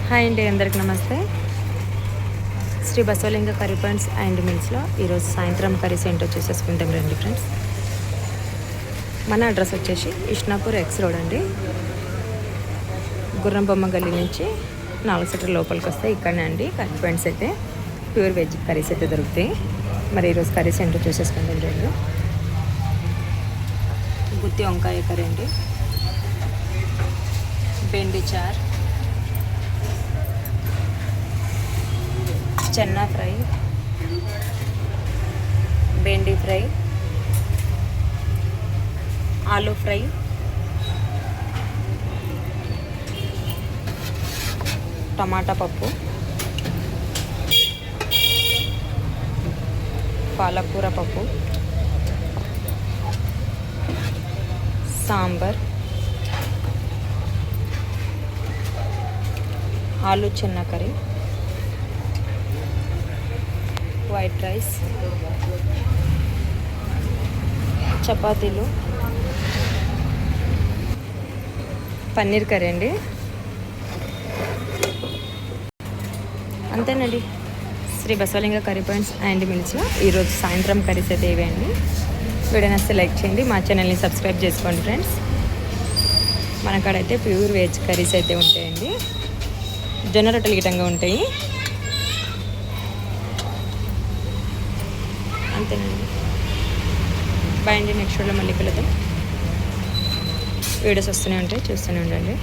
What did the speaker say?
Hi అండి, అందరికి నమస్తే. Shri Basavalinga curry points and మిల్స్లో ఈరోజు సాయంత్రం కర్రీస్ ఏంటో చూసేసుకుంటాం రండి ఫ్రెండ్స్. మన అడ్రస్ వచ్చేసి ఇష్నాపూర్ ఎక్స్ రోడ్ అండి. గుర్రం బొమ్మ గల్లీ నుంచి 4 సెంటర్ లోపలికి వస్తే ఇక్కడనే అండి కర్రీ పాయింట్స్ అయితే ప్యూర్ వెజ్ కర్రీస్ అయితే దొరుకుతాయి. మరి ఈరోజు కర్రీస్ ఏంటో చూసేసుకుంటాం రండి. గుత్తి వంకాయ కర్రీ అండి, బెండి చార్, చెన్నా ఫ్రై, బెండి ఫ్రై, ఆలూ ఫ్రై, టమాటా పప్పు, పాలకూర పప్పు, sambar, aloo chana curry, white rice, చపాతీలు, పన్నీర్ కర్రీ అండి. అంతేనండి. Shri Basavalinga curry points and మిల్స్లో ఈరోజు సాయంత్రం కర్రీస్ అయితే ఇవేయండి. వీడియో నచ్చితే లైక్ చేయండి, మా ఛానల్ని సబ్స్క్రైబ్ చేసుకోండి ఫ్రెండ్స్. మన కాడైతే ప్యూర్ వెజ్ కర్రీస్ అయితే ఉంటాయండి. జొన్న రొట్టెలు గిటంగా ఉంటాయి. అంతేనండి. బాయ్ అండి. నెక్స్ట్ వీడియోలో మళ్ళీ కలుద్దాం. వీడియోస్ వస్తూనే ఉంటాయి, చూస్తూనే ఉండండి.